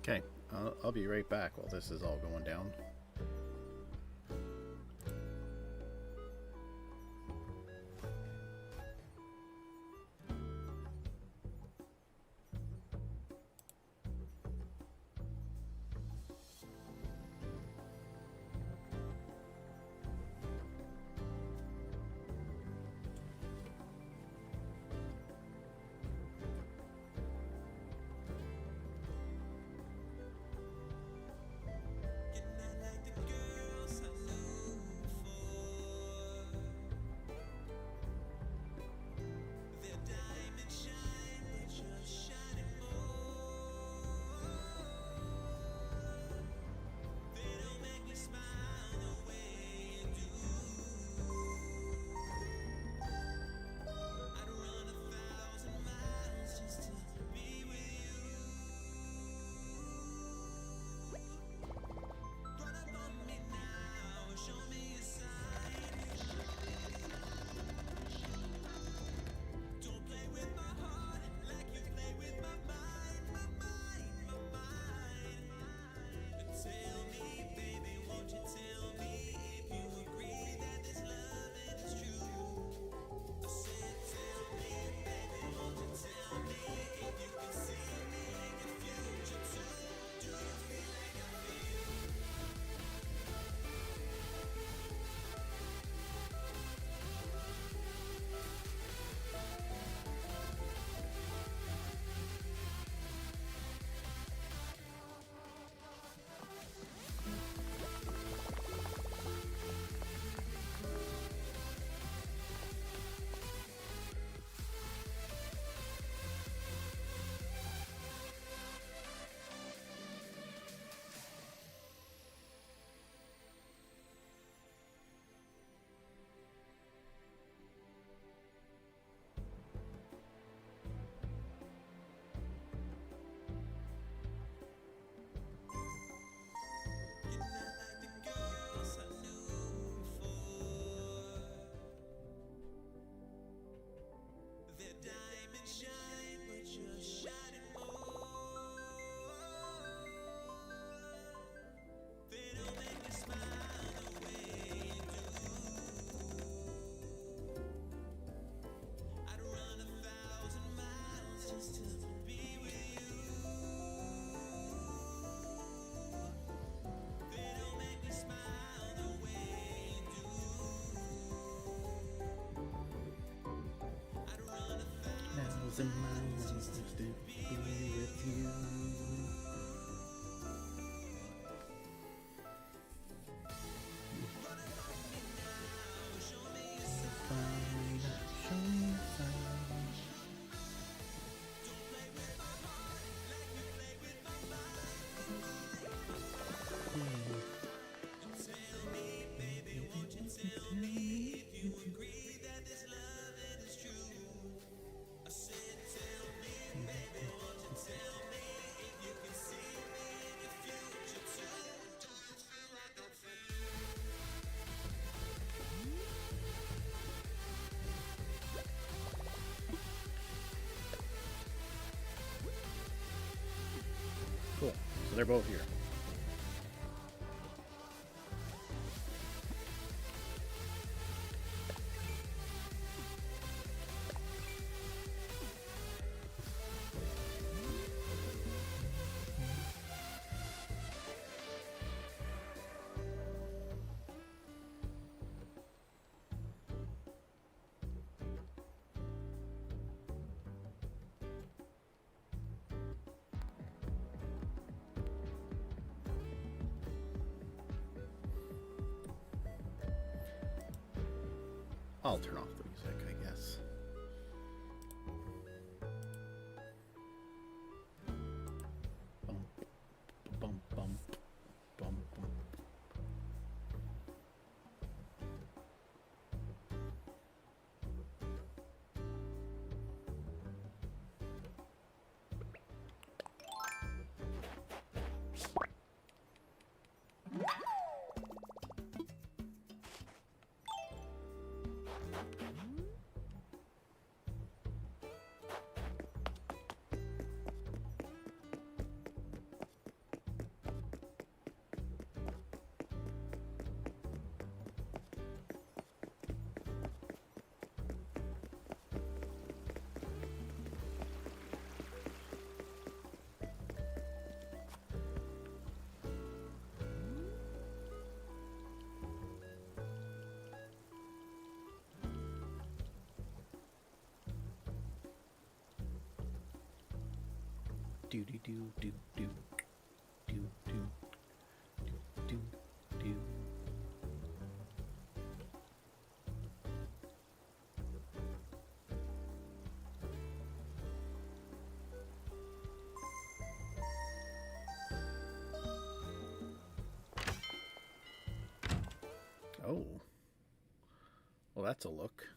Okay, I'll be right back while this is all going down. Thousand miles just to be with you. Show me a sign. Cool. So they're both here. I'll turn off the music, I guess. Bump, bump, bump, bump, bump. Do do do do do do do do do. Oh. Well, that's a look.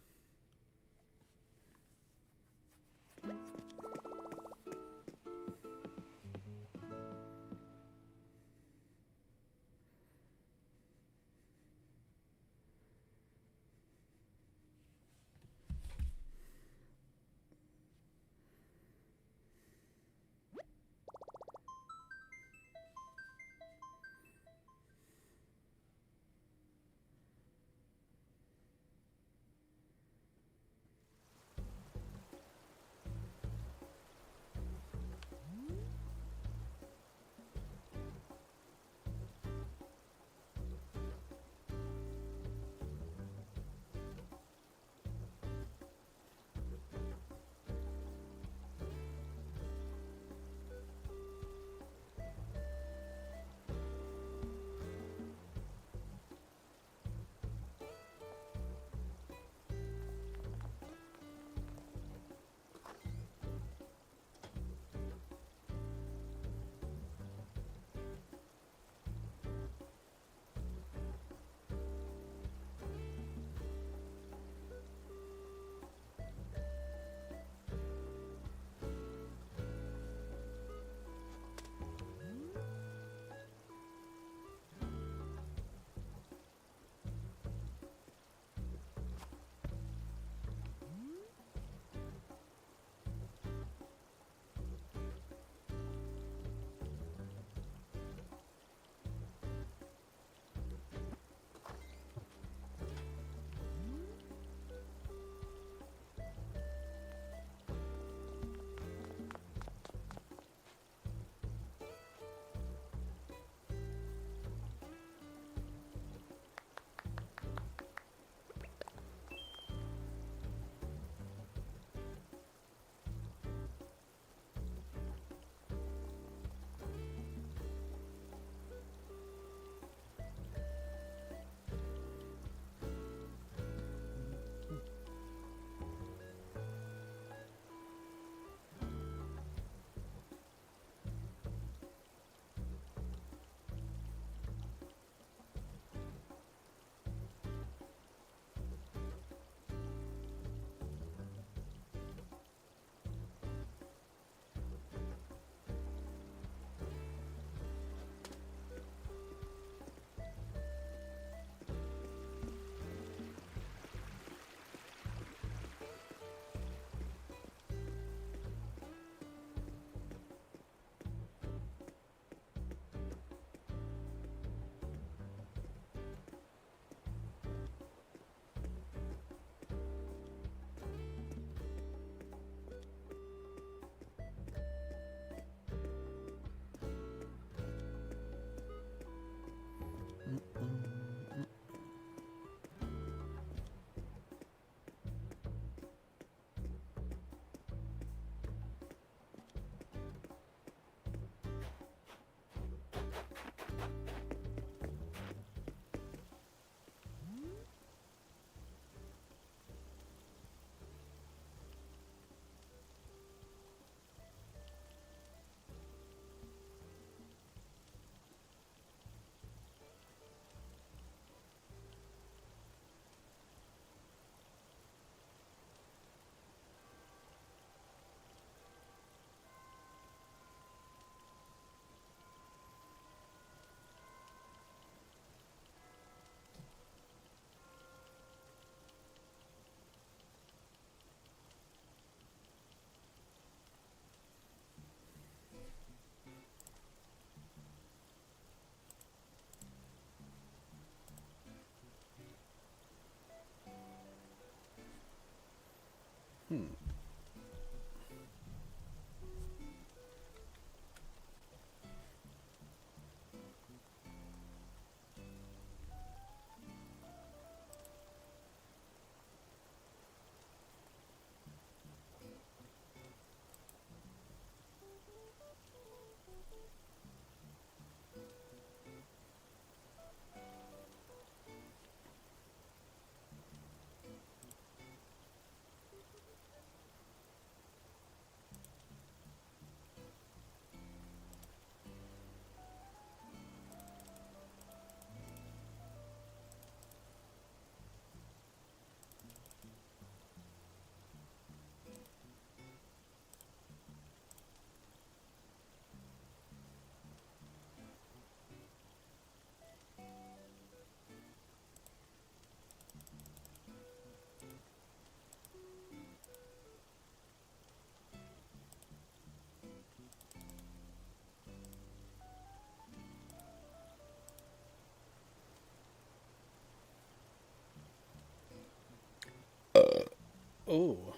Oh.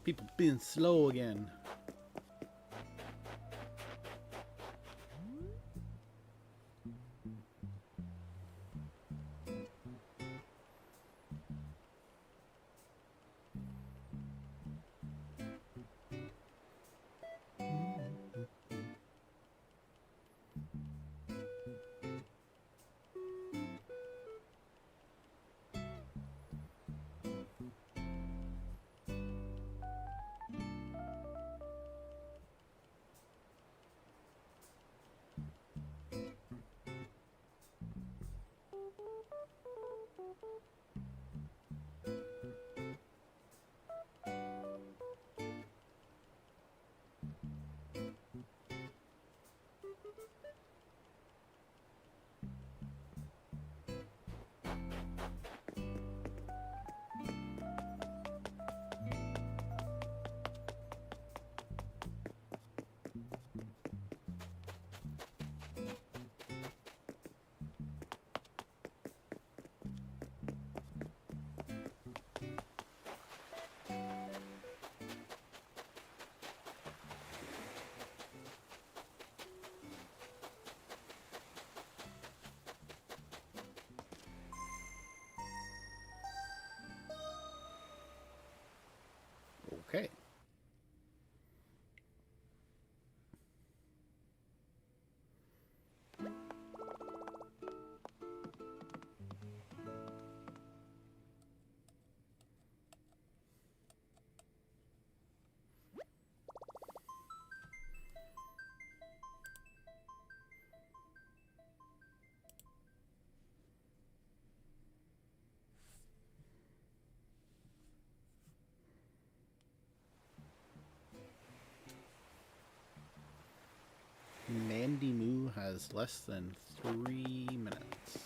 People being slow again. Okay. Mandy Moo has less than 3 minutes.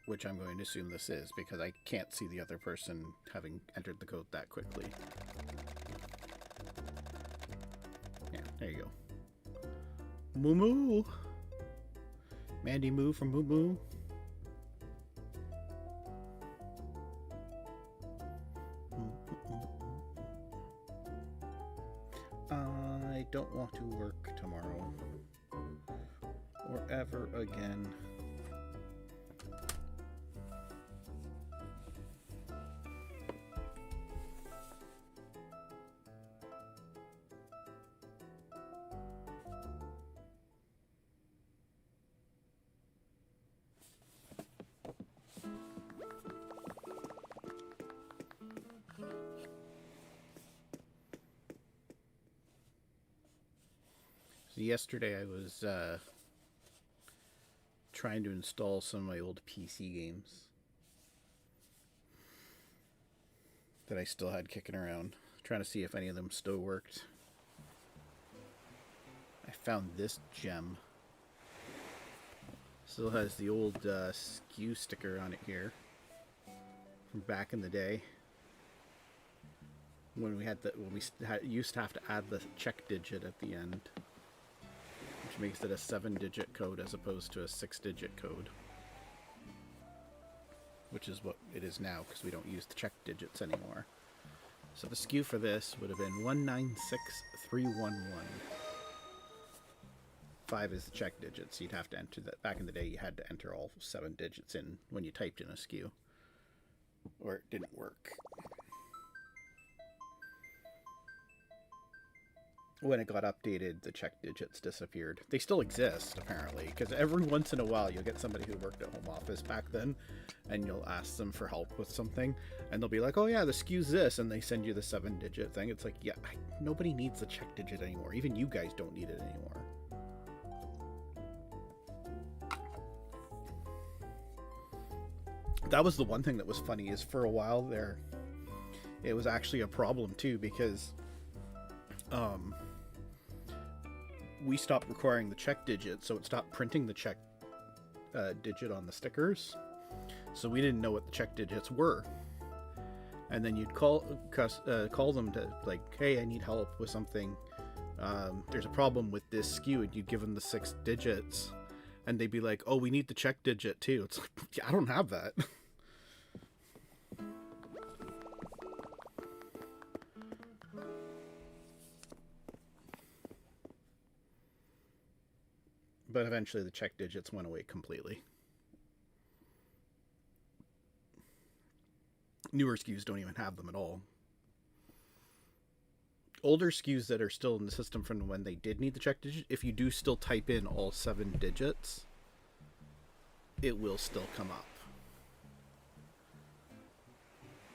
Which I'm going to assume this is because I can't see the other person having entered the code that quickly. Yeah, there you go. Moo Moo! Mandy Moo from Moo Moo. I don't want to work tomorrow. Or ever again. So yesterday I was trying to install some of my old PC games that I still had kicking around, trying to see if any of them still worked. I found this gem. Still has the old SKU sticker on it here from back in the day. when we used to have to add the check digit at the end, which makes it a 7-digit code as opposed to a 6-digit code, which is what it is now because we don't use the check digits anymore. So the SKU for this would have been 196311. 5 is the check digit, so you'd have to enter that. Back in the day, you had to enter all 7 digits in when you typed in a SKU, or it didn't work. When it got updated, the check digits disappeared. They still exist, apparently, because every once in a while you'll get somebody who worked at home office back then, and you'll ask them for help with something, and they'll be like, oh yeah, the SKU's this, and they send you the 7-digit thing. It's like, yeah, nobody needs the check digit anymore. Even you guys don't need it anymore. That was the one thing that was funny, is for a while there, it was actually a problem too, because we stopped requiring the check digit, so it stopped printing the check digit on the stickers, so we didn't know what the check digits were. And then you'd call them to, like, hey, I need help with something, there's a problem with this SKU, and you'd give them the 6 digits, and they'd be like, oh, we need the check digit too. It's like, I don't have that. But eventually the check digits went away completely. Newer SKUs don't even have them at all. Older SKUs that are still in the system from when they did need the check digit, if you do still type in all 7 digits, it will still come up.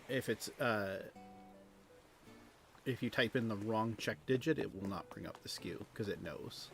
If it's if you type in the wrong check digit, it will not bring up the SKU because it knows.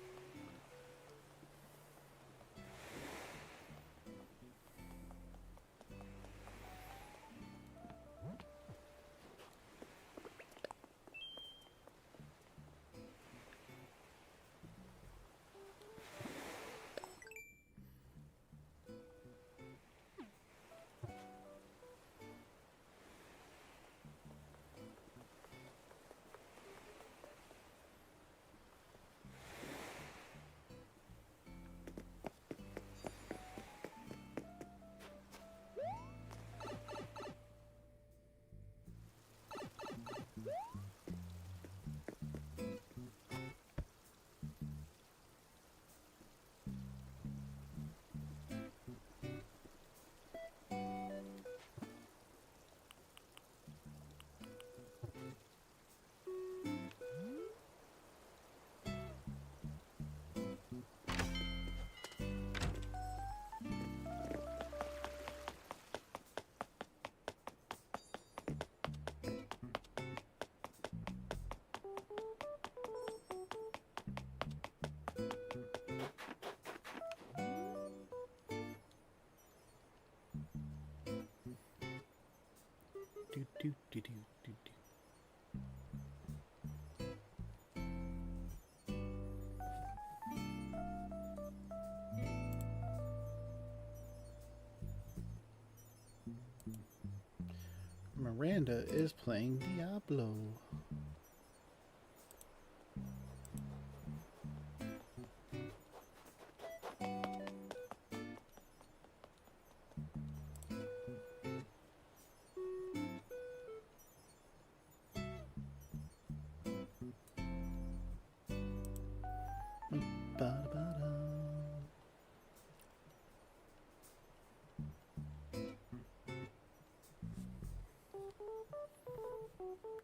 Miranda is playing Diablo.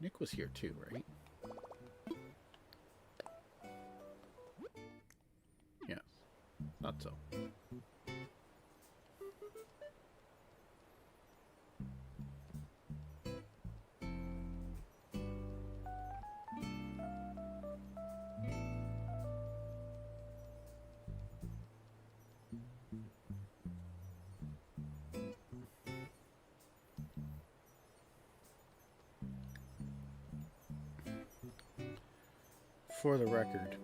Nick was here too, right? Yeah, thought so. For the record,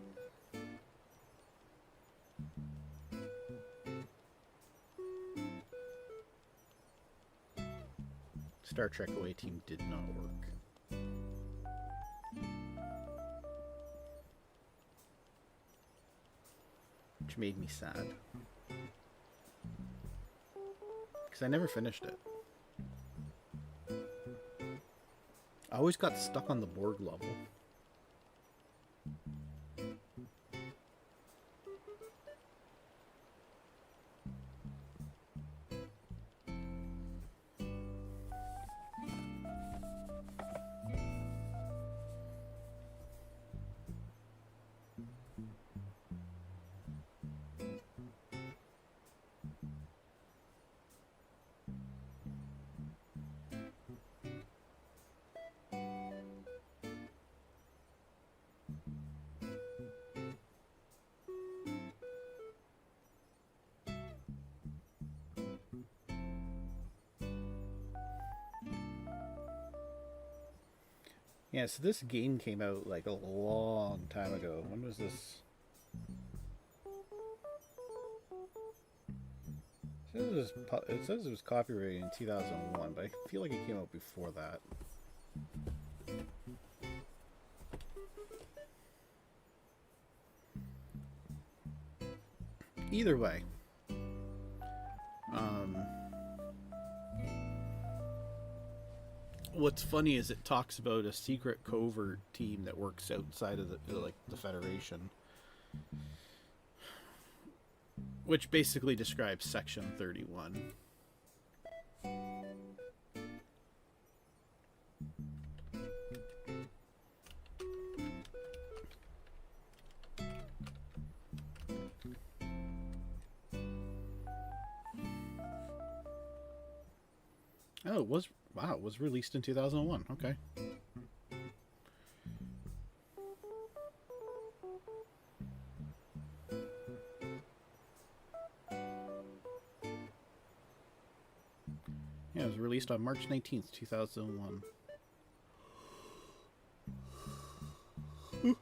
Star Trek Away Team did not work. which made me sad. Because I never finished it. I always got stuck on the Borg level. Yeah, so this game came out like a long time ago. When was this? It says it was copyrighted in 2001, but I feel like it came out before that. Either way, what's funny is it talks about a secret covert team that works outside of the Federation, which basically describes Section 31. Oh, it was released in 2001. Okay. Yeah, it was released on March 19th, 2001. The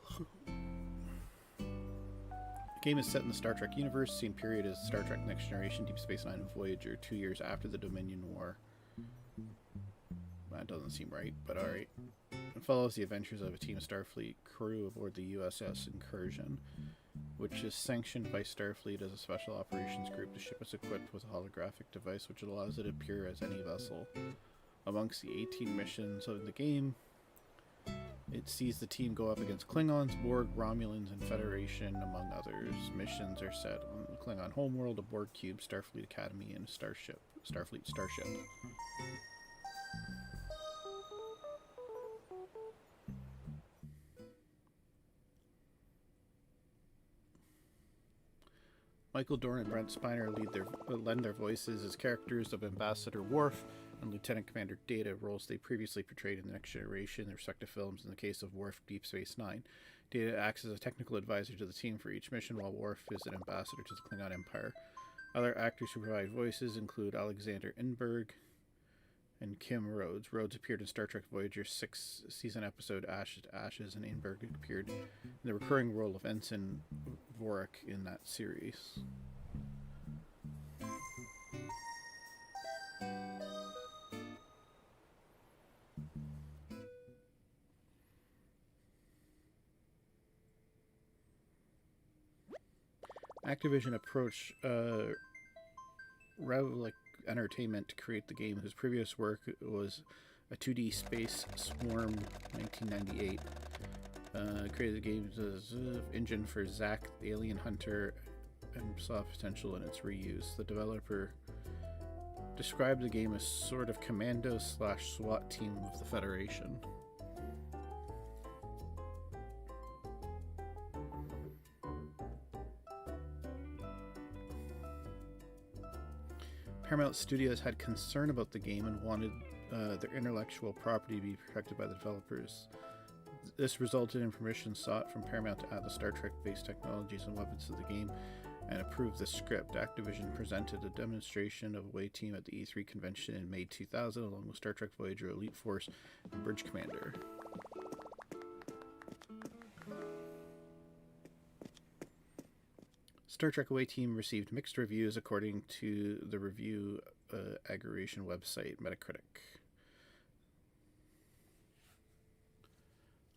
game is set in the Star Trek universe, same period as Star Trek Next Generation, Deep Space Nine, and Voyager, 2 years after the Dominion War. That doesn't seem right, but alright. It follows the adventures of a Team Starfleet crew aboard the USS Incursion, which is sanctioned by Starfleet as a special operations group. The ship is equipped with a holographic device which allows it to appear as any vessel. Amongst the 18 missions of the game, it sees the team go up against Klingons, Borg, Romulans, and Federation, among others. Missions are set on the Klingon homeworld, a Borg cube, Starfleet Academy, and a Starfleet starship. Michael Dorn and Brent Spiner lend their voices as characters of Ambassador Worf and Lieutenant Commander Data, roles they previously portrayed in The Next Generation in their respective films. In the case of Worf, Deep Space Nine, Data acts as a technical advisor to the team for each mission, while Worf is an ambassador to the Klingon Empire. Other actors who provide voices include Alexander Inberg and Kim Rhodes. Rhodes appeared in Star Trek Voyager's 6th season episode Ashes to Ashes, and Inberg appeared in the recurring role of Ensign Vorik in that series. Activision approached Relic Entertainment to create the game, whose previous work was a 2D Space Swarm 1998. Created the game's engine for Zack the Alien Hunter and saw potential in its reuse. The developer described the game as sort of commando/SWAT team of the Federation. Paramount Studios had concern about the game and wanted their intellectual property to be protected by the developers. This resulted in permission sought from Paramount to add the Star Trek-based technologies and weapons to the game and approved the script. Activision presented a demonstration of Away Team at the E3 convention in May 2000, along with Star Trek Voyager, Elite Force, and Bridge Commander. Star Trek Away Team received mixed reviews according to the review aggregation website Metacritic.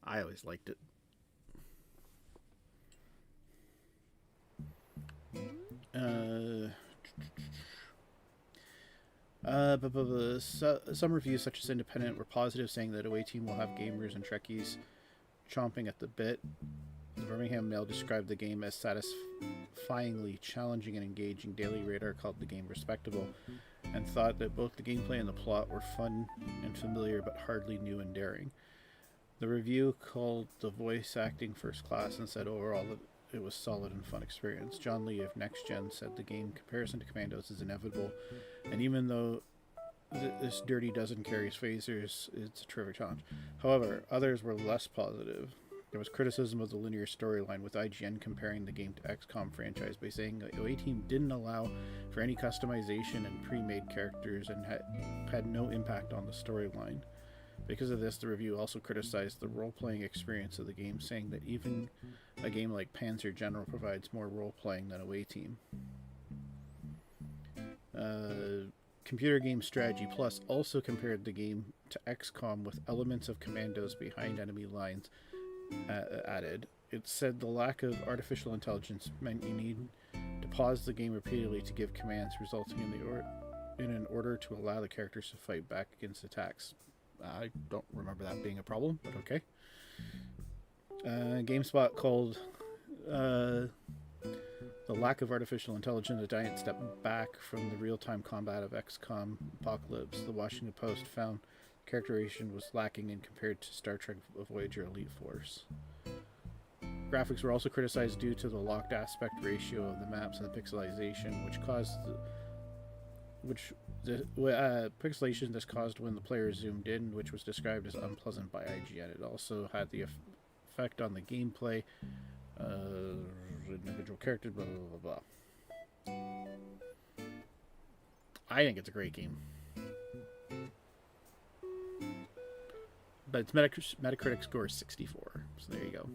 I always liked it. Some reviews, such as Independent, were positive, saying that Away Team will have gamers and Trekkies chomping at the bit. The Birmingham Mail described the game as satisfyingly challenging and engaging. Daily Radar called the game respectable, and thought that both the gameplay and the plot were fun and familiar, but hardly new and daring. The review called the voice acting first class and said overall that it was solid and fun experience. John Lee of Next Gen said the game comparison to Commandos is inevitable, and even though this Dirty Dozen carries phasers, it's a terrific challenge. However, others were less positive. There was criticism of the linear storyline, with IGN comparing the game to XCOM franchise by saying that Away Team didn't allow for any customization and pre-made characters and had no impact on the storyline. Because of this, the review also criticized the role-playing experience of the game, saying that even a game like Panzer General provides more role-playing than Away Team. Computer Game Strategy Plus also compared the game to XCOM with elements of Commandos behind enemy lines added. It said the lack of artificial intelligence meant you need to pause the game repeatedly to give commands, resulting in an order to allow the characters to fight back against attacks. I don't remember that being a problem, but okay. GameSpot called the lack of artificial intelligence a giant step back from the real-time combat of XCOM Apocalypse. The Washington Post found characterization was lacking in compared to Star Trek Voyager Elite Force. Graphics were also criticized due to the locked aspect ratio of the maps and the pixelization, which caused pixelation this caused when the player zoomed in, which was described as unpleasant by IGN. It also had the effect on the gameplay, individual characters, blah blah blah blah. I think it's a great game, but its Metacritic score is 64. So there you go.